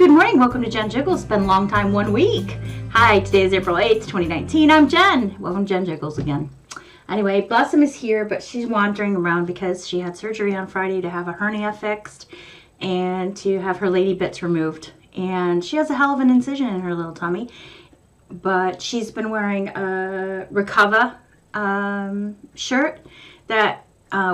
Good morning, welcome to Jenn Jiggles. It's been a long time, 1 week. Hi, today is April 8th, 2019. I'm Jen. Welcome to Jenn Jiggles again. Anyway, Blossom is here, but she's wandering around because she had surgery on Friday to have a hernia fixed and to have her lady bits removed. And she has a hell of an incision in her little tummy. But she's been wearing a Recover shirt that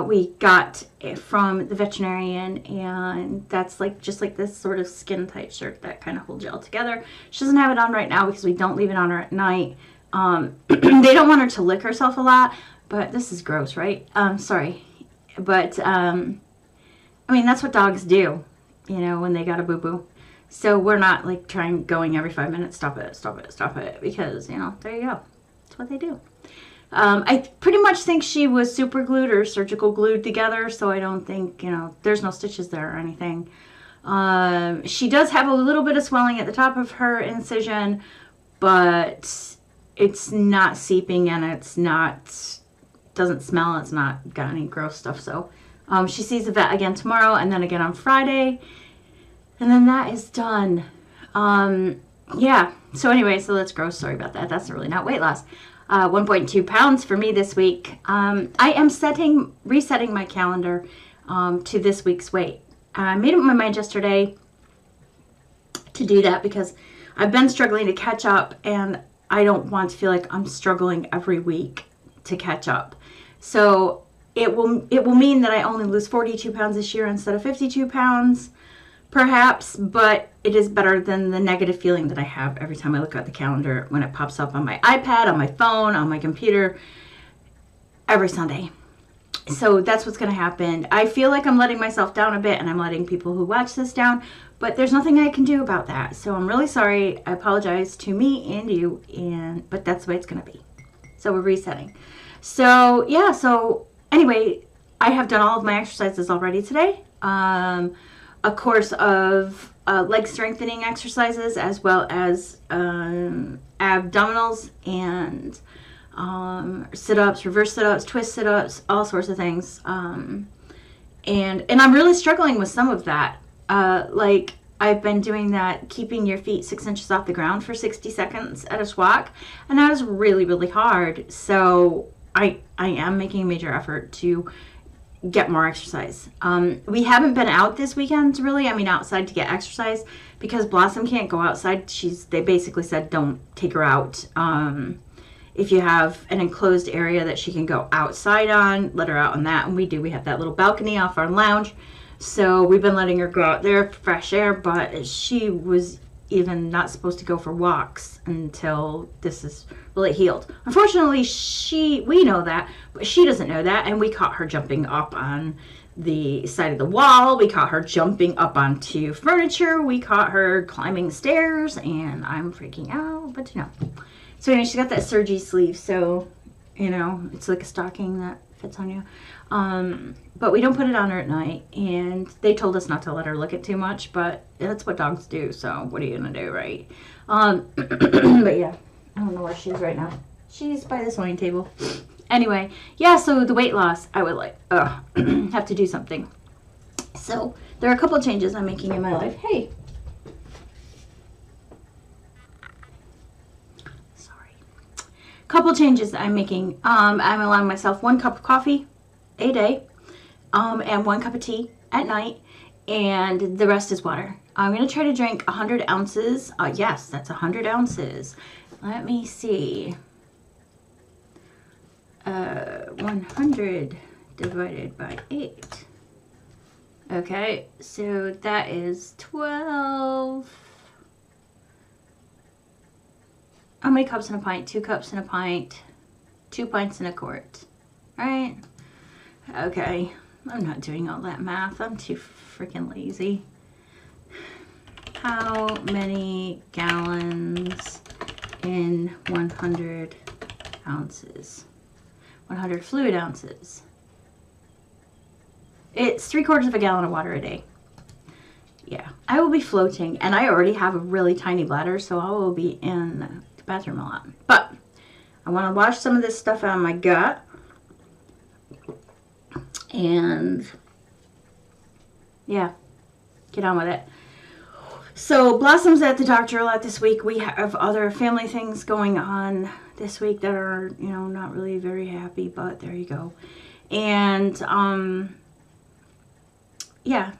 we got from the veterinarian, and that's like just like this sort of skin tight shirt that kind of holds you all together. She doesn't have it on right now because we don't leave it on her at night. They don't want her to lick herself a lot, but this is gross, right? Sorry, but I mean, that's what dogs do, you know, when they got a boo-boo. So we're not like going every 5 minutes, stop it, because, you know, there you go. That's what they do. I pretty much think she was super glued or surgical glued together, so I don't think, you know, there's no stitches there or anything. She does have a little bit of swelling at the top of her incision, but it's not seeping and it's not, doesn't smell, it's not got any gross stuff. So she sees the vet again tomorrow and then again on Friday, and then that is done. Yeah, so anyway, so that's gross. Sorry about that. That's really not weight loss. 1.2 pounds for me this week. I am resetting my calendar to this week's weight. I made up my mind yesterday to do that because I've been struggling to catch up, and I don't want to feel like I'm struggling every week to catch up. So it will mean that I only lose 42 pounds this year instead of 52 pounds. Perhaps, but it is better than the negative feeling that I have every time I look at the calendar when it pops up on my iPad, on my phone, on my computer, every Sunday. So that's what's going to happen. I feel like I'm letting myself down a bit, and I'm letting people who watch this down, but there's nothing I can do about that. So I'm really sorry. I apologize to me and you, but that's the way it's going to be. So we're resetting. So yeah, so anyway, I have done all of my exercises already today. A course of leg strengthening exercises, as well as abdominals and sit-ups, reverse sit-ups, twist sit-ups, all sorts of things. And I'm really struggling with some of that. Like I've been doing that, keeping your feet 6 inches off the ground for 60 seconds at a squat, and that is really, really hard. So I am making a major effort to get more exercise. We haven't been out this weekend, really. I mean, outside to get exercise because Blossom can't go outside. They basically said don't take her out. If you have an enclosed area that she can go outside on, let her out on that. And we do. We have that little balcony off our lounge. So we've been letting her go out there for fresh air, but she was even not supposed to go for walks until this is really healed. Unfortunately, we know that, but she doesn't know that, and we caught her jumping up on the side of the wall. We caught her jumping up onto furniture. We caught her climbing stairs, and I'm freaking out, but you know. So anyway, she's got that Sergi sleeve, so, you know, it's like a stocking that fits on you. But we don't put it on her at night, and they told us not to let her look at too much, but that's what dogs do, so what are you gonna do, right? But yeah, I don't know where she is right now. She's by the sewing table. Anyway, yeah, so the weight loss, I would like have to do something. So there are a couple of changes I'm making in my life. Hey. Sorry. Couple changes I'm making. I'm allowing myself 1 cup of coffee a day, and 1 cup of tea at night, and the rest is water. I'm going to try to drink 100 ounces. Yes, that's 100 ounces. Let me see. 100 divided by 8. Okay, so that is 12. How many cups in a pint? 2 cups in a pint. 2 pints in a quart. Right? Okay, I'm not doing all that math. I'm too freaking lazy. How many gallons in 100 ounces? 100 fluid ounces. It's 3/4 of a gallon of water a day. Yeah, I will be floating, and I already have a really tiny bladder, so I will be in the bathroom a lot. But I want to wash some of this stuff out of my gut. And yeah, get on with it. So Blossom's at the doctor a lot this week. We have other family things going on this week that are, not really very happy, but there you go. And, yeah.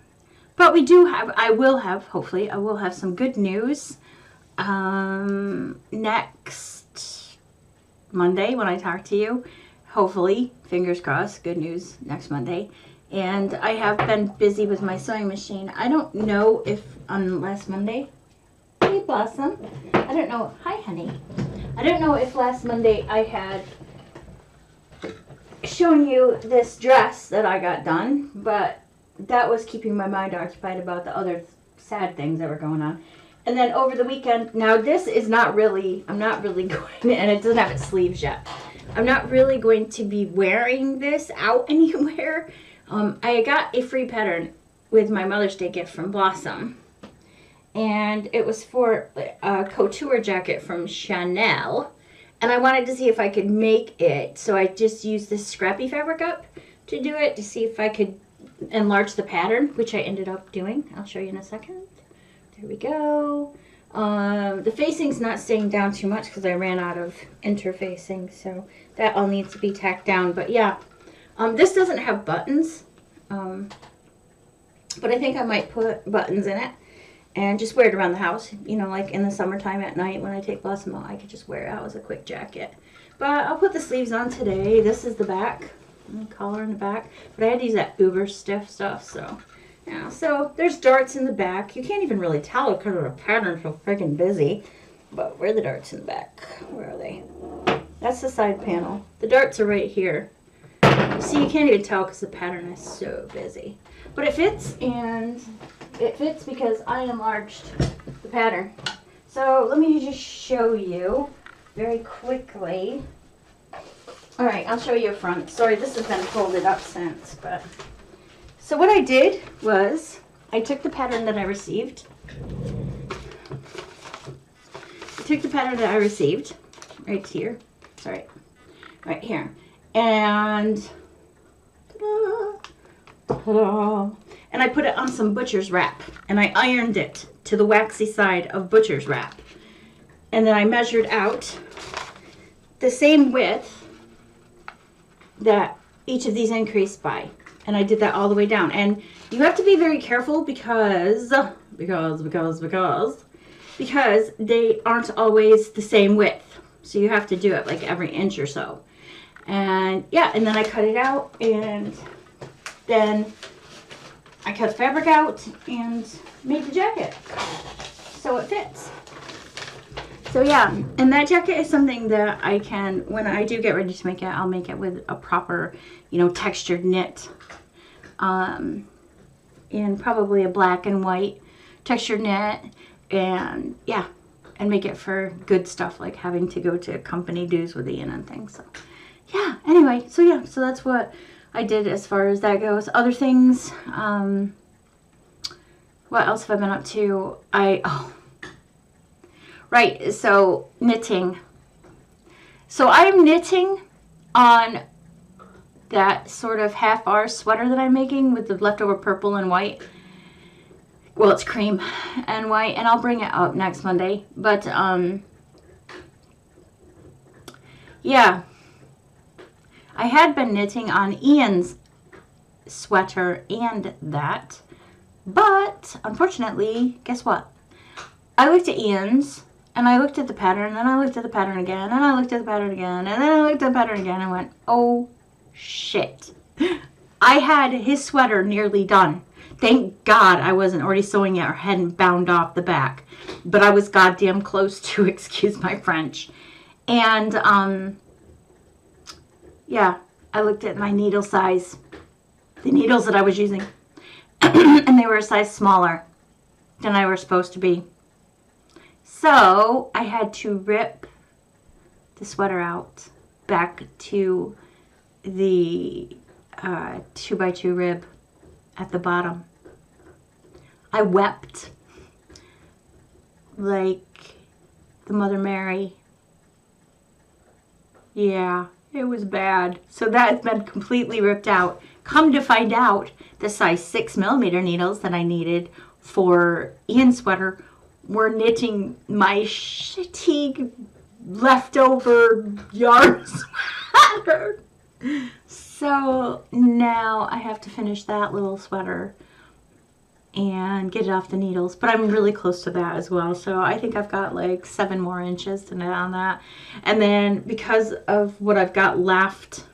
But hopefully, I will have some good news next Monday when I talk to you. Hopefully, fingers crossed, good news next Monday. And I have been busy with my sewing machine. I don't know if on last Monday, hey Blossom, I don't know, hi honey. I don't know if last Monday I had shown you this dress that I got done, but that was keeping my mind occupied about the other sad things that were going on. And then over the weekend, now this is not really, I'm not really going, and it doesn't have its sleeves yet. I'm not really going to be wearing this out anywhere. I got a free pattern with my Mother's Day gift from Blossom. And it was for a couture jacket from Chanel. And I wanted to see if I could make it. So I just used this scrappy fabric up to do it, to see if I could enlarge the pattern, which I ended up doing. I'll show you in a second. There we go. The facing's not staying down too much because I ran out of interfacing. So that all needs to be tacked down. But yeah. This doesn't have buttons, but I think I might put buttons in it and just wear it around the house. Like in the summertime at night when I take Blossom out, I could just wear it out as a quick jacket. But I'll put the sleeves on today. This is the back, collar in the back. But I had to use that uber stiff stuff, so yeah. So there's darts in the back. You can't even really tell because the pattern's so freaking busy. But where are the darts in the back? Where are they? That's the side panel. The darts are right here. See, you can't even tell because the pattern is so busy. But it fits, and it fits because I enlarged the pattern. So let me just show you very quickly. Alright, I'll show you a front. Sorry, this has been folded up since. But so what I did was, I took the pattern that I received. Right here. Sorry. Right here. And ta-da, and I put it on some butcher's wrap, and I ironed it to the waxy side of butcher's wrap, and then I measured out the same width that each of these increased by, and I did that all the way down. And you have to be very careful because they aren't always the same width, so you have to do it like every inch or so. And yeah, and then I cut it out, and then I cut the fabric out and made the jacket so it fits. So yeah, and that jacket is something that I can, when I do get ready to make it, I'll make it with a proper, textured knit, and probably a black and white textured knit, and yeah, and make it for good stuff like having to go to company dues with Ian and things. So yeah, anyway, so yeah, so that's what I did as far as that goes. Other things, what else have I been up to? Right, so knitting. So I'm knitting on that sort of half-hour sweater that I'm making with the leftover purple and white. Well, it's cream and white, and I'll bring it up next Monday. But, yeah. I had been knitting on Ian's sweater and that, but unfortunately, guess what? I looked at Ian's, and I looked at the pattern, and then I looked at the pattern again, and I looked at the pattern again, and then I looked at the pattern again, and went, oh shit. I had his sweater nearly done. Thank God I wasn't already sewing it or hadn't bound off the back, but I was goddamn close to, excuse my French. And, yeah, I looked at my needle size, the needles that I was using, and they were a size smaller than I were supposed to be. So I had to rip the sweater out back to the 2x2 rib at the bottom. I wept like the Mother Mary. Yeah. It was bad. So that has been completely ripped out. Come to find out, the size 6mm needles that I needed for Ian's sweater, we're knitting my shitty leftover yarn sweater. So now I have to finish that little sweater and get it off the needles, but I'm really close to that as well. So I think I've got like 7 more inches to knit on that. And then because of what I've got left,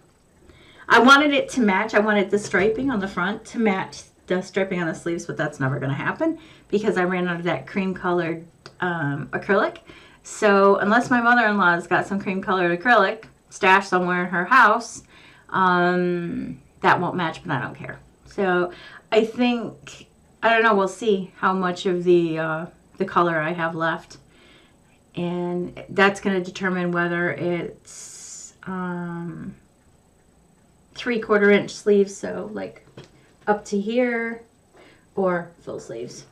I wanted it to match. I wanted the striping on the front to match the striping on the sleeves, but that's never going to happen because I ran out of that cream colored acrylic. So unless my mother-in-law's got some cream colored acrylic stashed somewhere in her house, that won't match, but I don't care. So I think, I don't know, we'll see how much of the color I have left. And that's going to determine whether it's 3/4 inch sleeves, so like up to here, or full sleeves.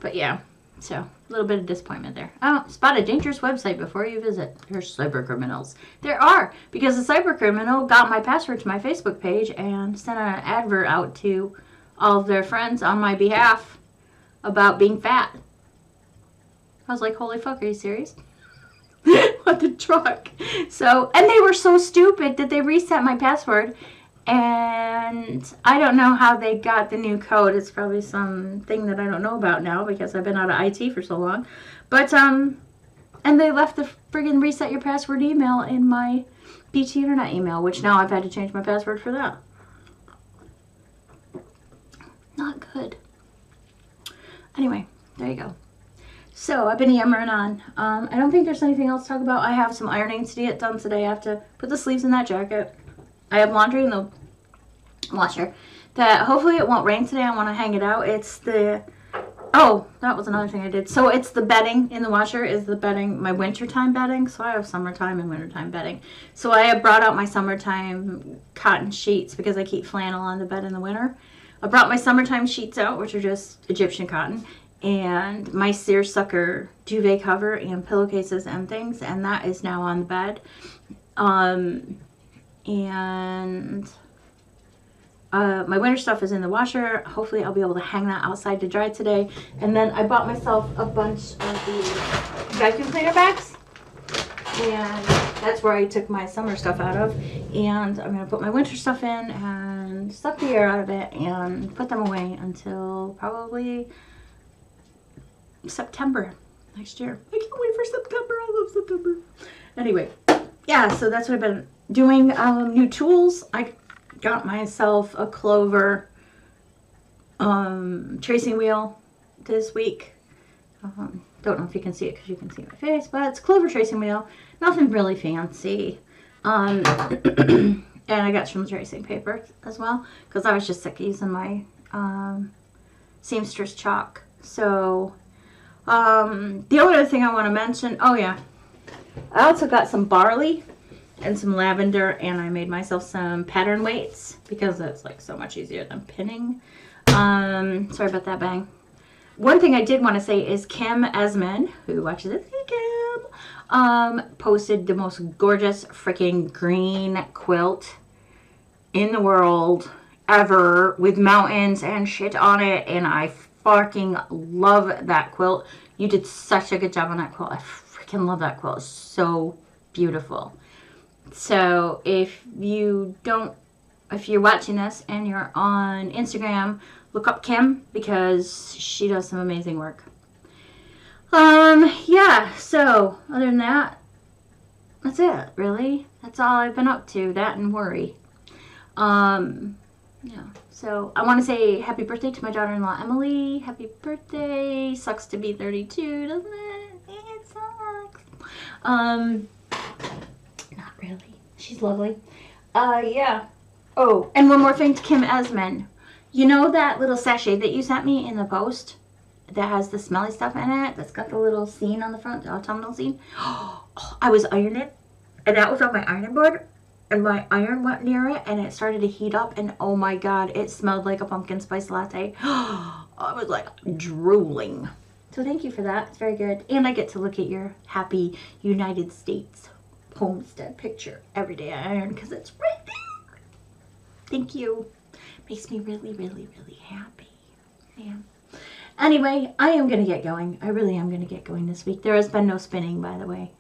But yeah, so a little bit of disappointment there. Oh, spot a dangerous website before you visit. There's cyber criminals. There are, because the cyber criminal got my password to my Facebook page and sent an advert out to all of their friends on my behalf about being fat. I was like, holy fuck, are you serious? What the truck? So, and they were so stupid that they reset my password, and I don't know how they got the new code. It's probably something that I don't know about now because I've been out of IT for so long. But, and they left the friggin' reset your password email in my BT Internet email, which now I've had to change my password for that. Not good. Anyway, there you go. So I've been yammering on. I don't think there's anything else to talk about. I have some ironing to get done today. I have to put the sleeves in that jacket. I have laundry in the washer that hopefully it won't rain today. I want to hang it out. It's the, oh, that was another thing I did. So it's the bedding in the washer is the bedding, my wintertime bedding. So I have summertime and wintertime bedding. So I have brought out my summertime cotton sheets because I keep flannel on the bed in the winter. I brought my summertime sheets out, which are just Egyptian cotton, and my seersucker duvet cover and pillowcases and things, and that is now on the bed. My winter stuff is in the washer. Hopefully I'll be able to hang that outside to dry today. And then I bought myself a bunch of the vacuum cleaner bags, and that's where I took my summer stuff out of. And I'm going to put my winter stuff in and suck the air out of it and put them away until probably September next year. I can't wait for September. I love September. Anyway, yeah, so that's what I've been doing. New tools. I got myself a Clover tracing wheel this week. Don't know if you can see it because you can see my face, but it's Clover tracing wheel. Nothing really fancy. And I got some tracing paper as well because I was just sick of using my seamstress chalk. So the only other thing I want to mention, oh yeah, I also got some barley and some lavender, and I made myself some pattern weights because that's like so much easier than pinning. Sorry about that bang. One thing I did want to say is Kim Esmond, who watches this, hey Kim, posted the most gorgeous freaking green quilt in the world ever with mountains and shit on it, and I fucking love that quilt. You did such a good job on that quilt. I freaking love that quilt. It's so beautiful. So if you're watching this and you're on Instagram, look up Kim because she does some amazing work. Yeah, so other than that, that's it, really. That's all I've been up to, that and worry. Yeah, so I want to say happy birthday to my daughter-in-law, Emily. Happy birthday. Sucks to be 32, doesn't it? It sucks. Not really. She's lovely. Yeah. Oh, and one more thing to Kim Esmond. You know that little sachet that you sent me in the post that has the smelly stuff in it, that's got the little scene on the front, the autumnal scene? Oh, I was ironing it, and that was on my ironing board, and my iron went near it, and it started to heat up, and oh my god, it smelled like a pumpkin spice latte. I was like drooling. So thank you for that. It's very good. And I get to look at your happy United States homestead picture every day I iron because it's right there. Thank you. Makes me really, really, really happy. Yeah. Anyway, I am going to get going. I really am going to get going this week. There has been no spinning, by the way.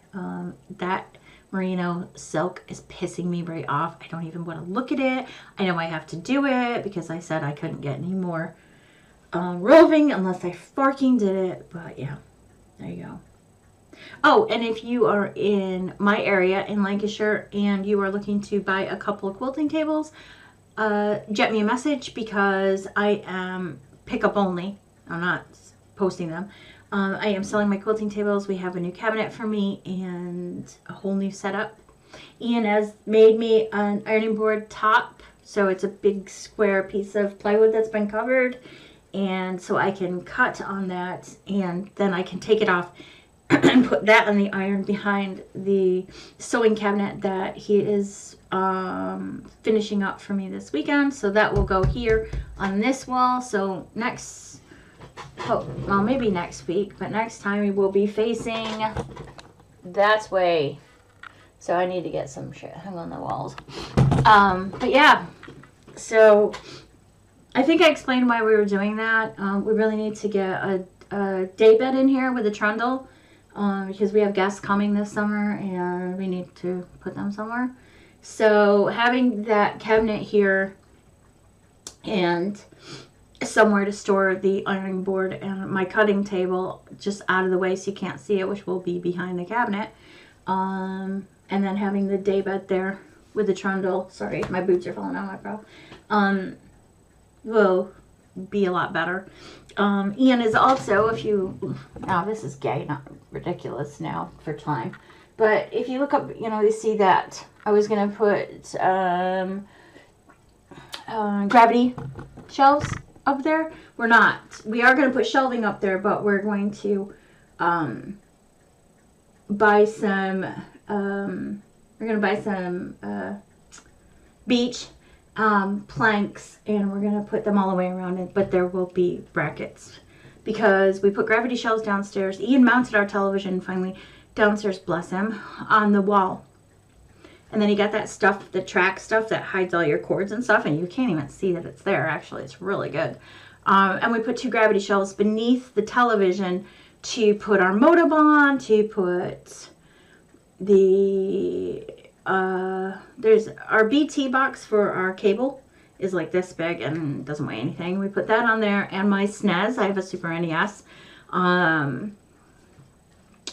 That merino silk is pissing me right off. I don't even want to look at it. I know I have to do it because I said I couldn't get any more roving unless I fucking did it. But yeah, there you go. Oh, and if you are in my area in Lancashire and you are looking to buy a couple of quilting tables, jet me a message because I am pickup only. I'm not posting them. I am selling my quilting tables. We have a new cabinet for me and a whole new setup. Ian has made me an ironing board top. So it's a big square piece of plywood that's been covered. And so I can cut on that and then I can take it off and put that on the iron behind the sewing cabinet that he is finishing up for me this weekend. So that will go here on this wall. So well, maybe next week, but next time we will be facing that way. So I need to get some shit hung on the walls. But yeah, so I think I explained why we were doing that. We really need to get a day bed in here with a trundle. Because we have guests coming this summer and we need to put them somewhere. So having that cabinet here and somewhere to store the ironing board and my cutting table just out of the way so you can't see it, which will be behind the cabinet. And then having the day bed there with the trundle. Sorry, my boots are falling out my brow. Will be a lot better. Ian is also, now this is gay, not ridiculous now for time, but if you look up, you see that I was going to put gravity shelves up there. We're not. We are going to put shelving up there, but we're going to buy some, beach planks, and we're going to put them all the way around it, but there will be brackets because we put gravity shelves downstairs. Ian mounted our television finally downstairs, bless him, on the wall. And then he got that stuff, the track stuff that hides all your cords and stuff, and you can't even see that it's there. Actually, it's really good. And we put 2 gravity shelves beneath the television to put our motor on, to put the there's our BT box for our cable is like this big and doesn't weigh anything. We put that on there, and my SNES. I have a Super NES. And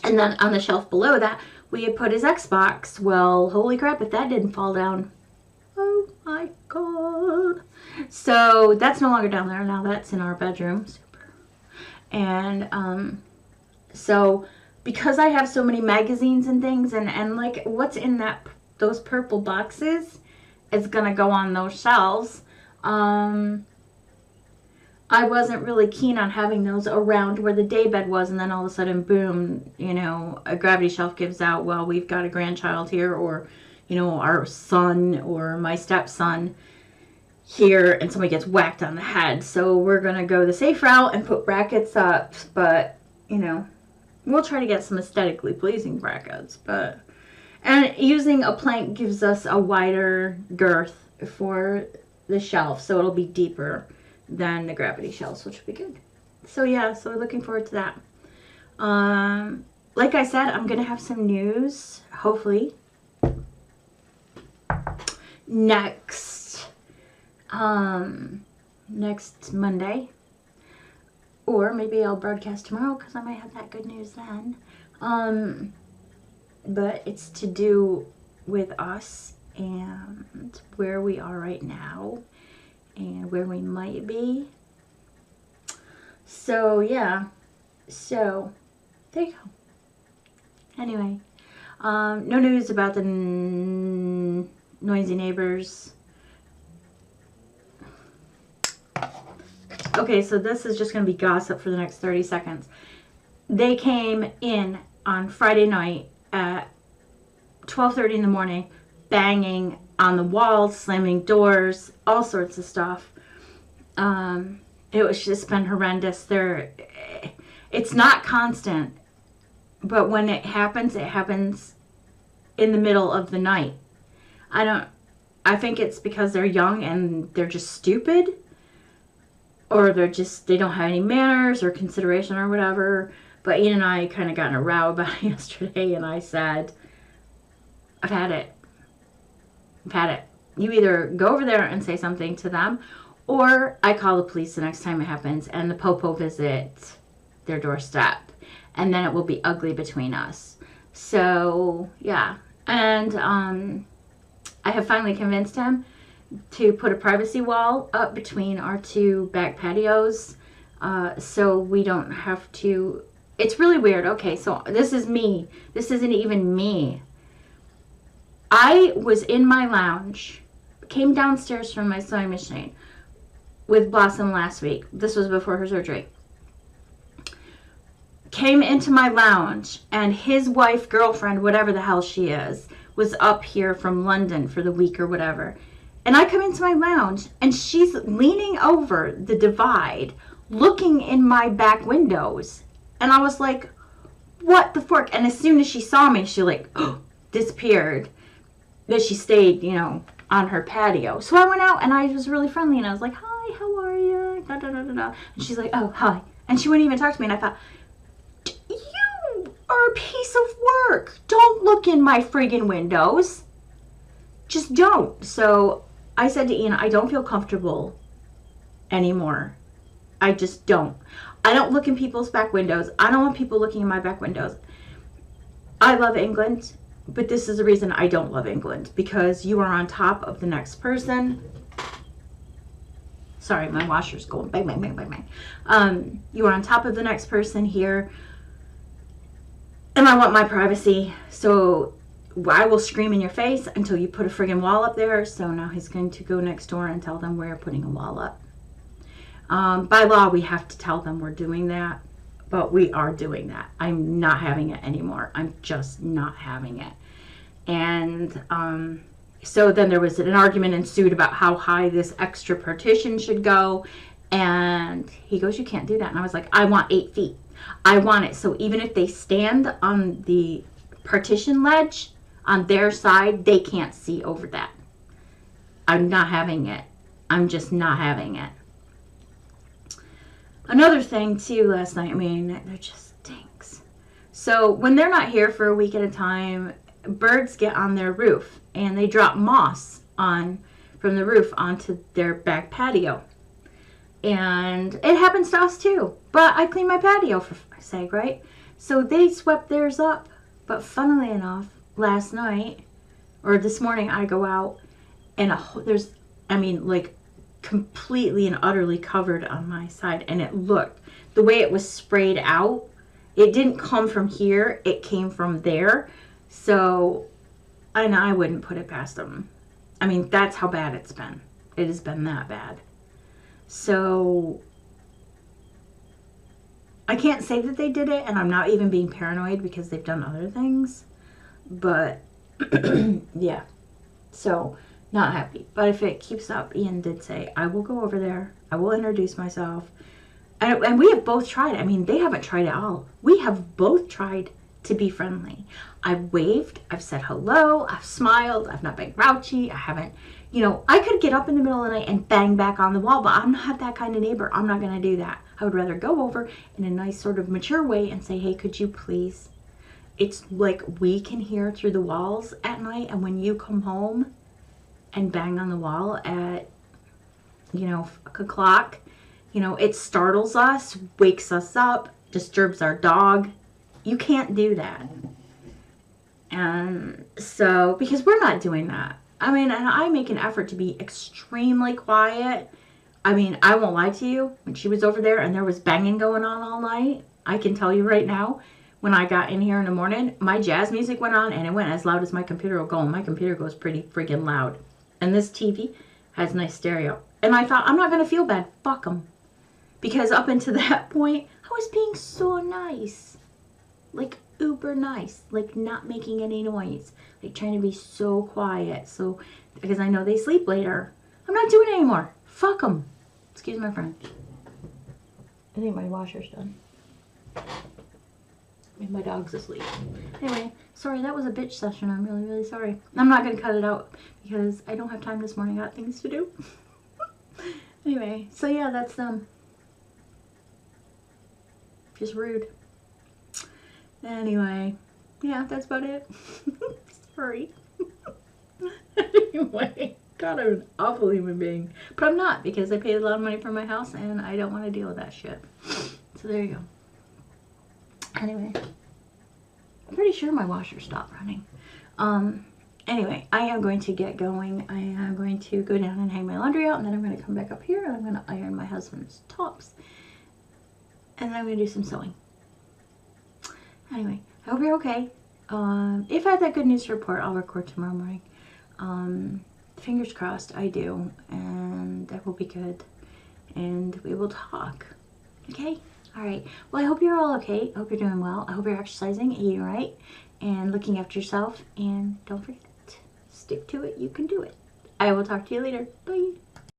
then on the shelf below that, we had put his Xbox. Well, holy crap, if that didn't fall down. Oh my god. So that's no longer down there. Now that's in our bedroom. Super. And so because I have so many magazines and things, and like what's in those purple boxes is gonna go on those shelves. I wasn't really keen on having those around where the daybed was, and then all of a sudden, boom, a gravity shelf gives out. Well, we've got a grandchild here, or our son or my stepson here, and somebody gets whacked on the head. So we're gonna go the safe route and put brackets up, but we'll try to get some aesthetically pleasing brackets, and using a plank gives us a wider girth for the shelf, so it'll be deeper than the gravity shelves, which will be good. So yeah, so we're looking forward to that. Like I said, I'm gonna have some news, hopefully, next Monday, or maybe I'll broadcast tomorrow because I might have that good news then. But it's to do with us and where we are right now and where we might be. So yeah, so there you go. Anyway, no news about the noisy neighbors. Okay, so this is just going to be gossip for the next 30 seconds. They came in on Friday night at 12:30 in the morning, banging on the walls, slamming doors, all sorts of stuff. It was just been horrendous. It's not constant, but when it happens in the middle of the night. I think it's because they're young and they're just stupid, or they don't have any manners or consideration or whatever. But Ian and I kind of got in a row about it yesterday, and I said, I've had it. I've had it. You either go over there and say something to them, or I call the police the next time it happens, and the popo visit their doorstep, and then it will be ugly between us. So, yeah. And I have finally convinced him to put a privacy wall up between our two back patios, so we don't have to. It's really weird. Okay, so this is me. This isn't even me. I was in my lounge, came downstairs from my sewing machine with Blossom last week. This was before her surgery. Came into my lounge, and his wife, girlfriend, whatever the hell she is, was up here from London for the week or whatever. And I come into my lounge, and she's leaning over the divide, looking in my back windows. And I was like, what the fork? And as soon as she saw me, she like disappeared. But she stayed, on her patio. So I went out, and I was really friendly, and I was like, hi, how are you? Da, da, da, da, da. And she's like, oh, hi. And she wouldn't even talk to me, and I thought, you are a piece of work. Don't look in my friggin' windows. Just don't. So I said to Ian, I don't feel comfortable anymore. I just don't. I don't look in people's back windows. I don't want people looking in my back windows. I love England, but this is the reason I don't love England, because you are on top of the next person. Sorry, my washer's going bang, bang, bang, bang, bang. You are on top of the next person here, and I want my privacy. So I will scream in your face until you put a friggin' wall up there. So now he's going to go next door and tell them we're putting a wall up. By law, we have to tell them we're doing that, but we are doing that. I'm not having it anymore. I'm just not having it. And so then there was an argument ensued about how high this extra partition should go. And he goes, you can't do that. And I was like, I want 8 feet. I want it. So even if they stand on the partition ledge on their side, they can't see over that. I'm not having it. I'm just not having it. Another thing too last night, they're just stinks. So when they're not here for a week at a time, birds get on their roof and they drop moss from the roof onto their back patio. And it happens to us too. But I clean my patio for sake, right? So they swept theirs up. But funnily enough, last night or this morning, I go out and there's completely and utterly covered on my side, and it looked, the way it was sprayed out, it didn't come from here, it came from there. So, and I wouldn't put it past them. That's how bad it's been. It has been that bad. So I can't say that they did it, and I'm not even being paranoid because they've done other things, but yeah, so not happy. But if it keeps up, Ian did say, I will go over there. I will introduce myself. And we have both tried. They haven't tried at all. We have both tried to be friendly. I've waved. I've said hello. I've smiled. I've not been grouchy. I haven't, I could get up in the middle of the night and bang back on the wall, but I'm not that kind of neighbor. I'm not going to do that. I would rather go over in a nice sort of mature way and say, hey, could you please? It's like we can hear through the walls at night, and when you come home and bang on the wall at, o'clock, it startles us, wakes us up, disturbs our dog. You can't do that. And so, because we're not doing that. And I make an effort to be extremely quiet. I won't lie to you. When she was over there and there was banging going on all night, I can tell you right now, when I got in here in the morning, my jazz music went on, and it went as loud as my computer will go. And my computer goes pretty friggin' loud. And this TV has nice stereo. And I thought, I'm not going to feel bad. Fuck them. Because up until that point, I was being so nice. Like, uber nice. Like, not making any noise. Like, trying to be so quiet. So, because I know they sleep later. I'm not doing it anymore. Fuck them. Excuse my French. I think my washer's done. And my dog's asleep. Anyway, sorry, that was a bitch session. I'm really, really sorry. I'm not going to cut it out because I don't have time this morning. I got things to do. Anyway, so yeah, that's them. Just rude. Anyway, yeah, that's about it. Sorry. Anyway, God, I'm an awful human being. But I'm not, because I paid a lot of money for my house and I don't want to deal with that shit. So there you go. Anyway, I'm pretty sure my washer stopped running. Anyway, I am going to get going. I am going to go down and hang my laundry out, and then I'm going to come back up here and I'm going to iron my husband's tops. And then I'm going to do some sewing. Anyway, I hope you're okay. If I have that good news to report, I'll record tomorrow morning. Fingers crossed, I do. And that will be good. And we will talk. Okay? Alright. Well, I hope you're all okay. I hope you're doing well. I hope you're exercising, eating right, and looking after yourself. And don't forget, stick to it. You can do it. I will talk to you later. Bye.